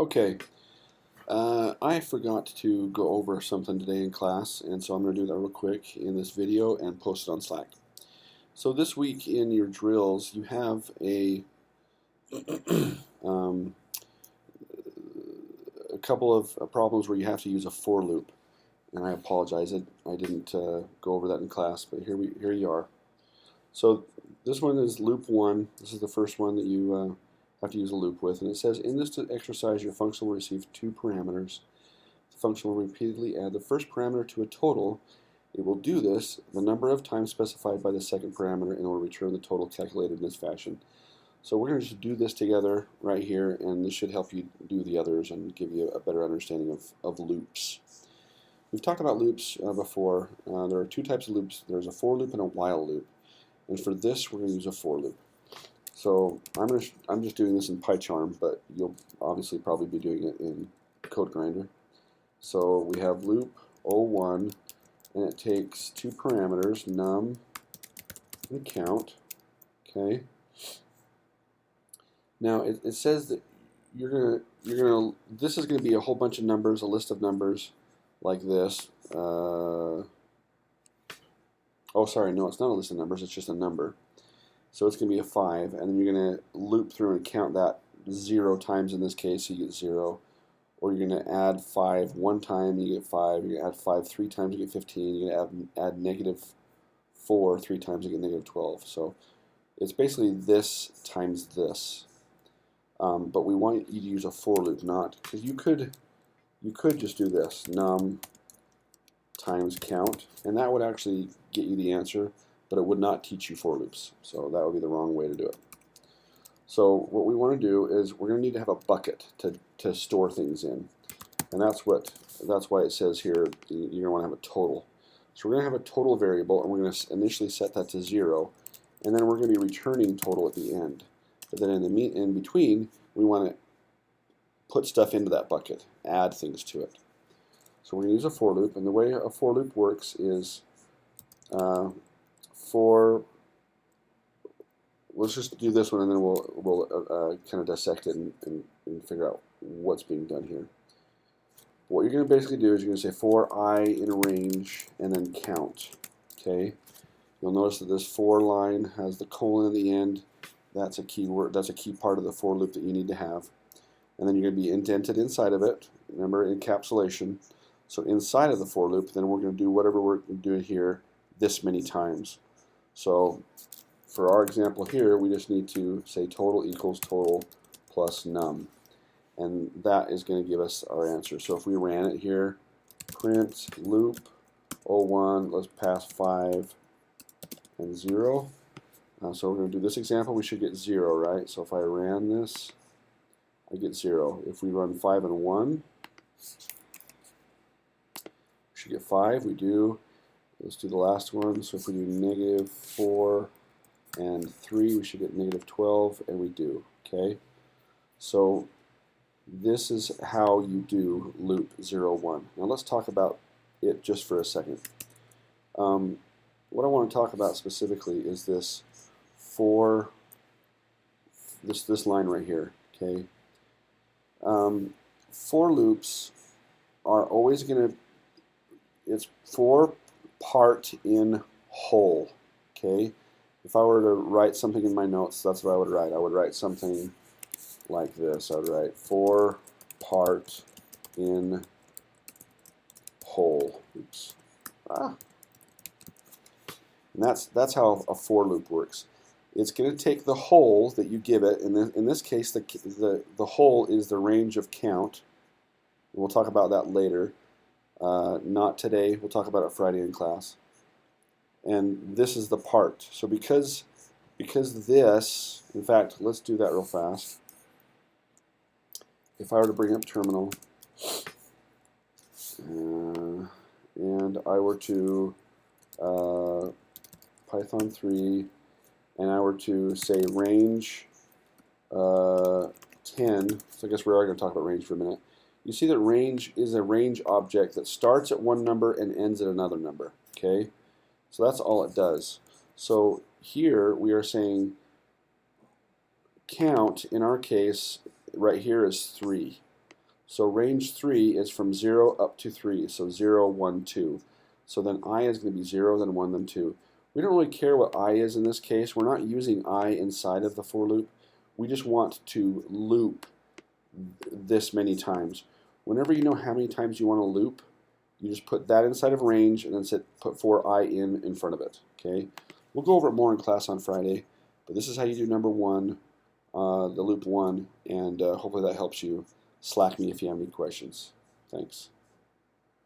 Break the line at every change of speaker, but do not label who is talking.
Okay, I forgot to go over something today in class, and so I'm going to do that real quick in this video and post it on Slack. So this week in your drills, you have um, a couple of problems where you have to use a for loop, and I apologize, I didn't go over that in class, but here you are. So this one is loop 1. This is the first one that you have to use a loop with, and it says in this exercise your function will receive two parameters. The function will repeatedly add the first parameter to a total. It will do this the number of times specified by the second parameter and will return the total calculated in this fashion. So we're going to just do this together right here, and this should help you do the others and give you a better understanding of loops. We've talked about loops before. There are two types of loops. There's a for loop and a while loop. And for this, we're going to use a for loop. So I'm just doing this in PyCharm, but you'll obviously probably be doing it in CodeGrinder. So we have loop01, and it takes two parameters, num and count. Okay. Now it says that this is gonna be a whole bunch of numbers, a list of numbers like this. Oh, sorry, no, it's not a list of numbers. It's just a number. So it's going to be a 5, and then you're going to loop through and count that 0 times in this case, so you get 0. Or you're going to add 5 one time, you get 5. You're going to add 5 3 times, you get 15. You're going to add negative 4 3 times, you get negative 12. So it's basically this times this. But we want you to use a for loop, not, because you could just do this, num times count, and that would actually get you the answer, but it would not teach you for loops. So that would be the wrong way to do it. So what we want to do is we're going to need to have a bucket to store things in. And that's why it says here you're going to want to have a total. So we're going to have a total variable, and we're going to initially set that to 0, and then we're going to be returning total at the end. But then in between, we want to put stuff into that bucket, add things to it. So we're going to use a for loop, and the way a for loop works is let's just do this one, and then we'll kind of dissect it and figure out what's being done here. What you're going to basically do is you're going to say for I in a range and then count. Okay. You'll notice that this for line has the colon at the end. That's a key word. That's a key part of the for loop that you need to have. And then you're going to be indented inside of it. Remember, encapsulation. So inside of the for loop, then we're going to do whatever we're doing here this many times. So for our example here, we just need to say total equals total plus num. And that is going to give us our answer. So if we ran it here, print loop01, let's pass 5 and 0. So we're going to do this example, we should get 0, right? So if I ran this, I get 0. If we run 5 and 1, we should get 5. We do. Let's do the last one. So if we do negative 4 and 3, we should get negative 12, and we do. Okay? So this is how you do loop 01. Now let's talk about it just for a second. What I want to talk about specifically is this for this line right here. Okay? For loops are always going to, it's for part in whole. Okay? If I were to write something in my notes, that's what I would write. I would write something like this. I would write for part in whole. Oops. And that's how a for loop works. It's going to take the whole that you give it, and in this case, the whole is the range of count. We'll talk about that later. Not today. We'll talk about it Friday in class. And this is the part. So because this, in fact, let's do that real fast. If I were to bring up terminal, and I were to Python 3, and I were to say range 10, so I guess we are going to talk about range for a minute. You see that range is a range object that starts at one number and ends at another number. Okay, so that's all it does. So here we are saying count, in our case, right here is 3. So range 3 is from 0 up to 3, so 0, 1, 2. So then I is going to be 0, then 1, then 2. We don't really care what I is in this case. We're not using I inside of the for loop. We just want to loop this many times. Whenever you know how many times you want to loop, you just put that inside of range and then put for I in front of it. Okay. We'll go over it more in class on Friday, but this is how you do number 1, the loop 1, and hopefully that helps you. Slack me if you have any questions. Thanks.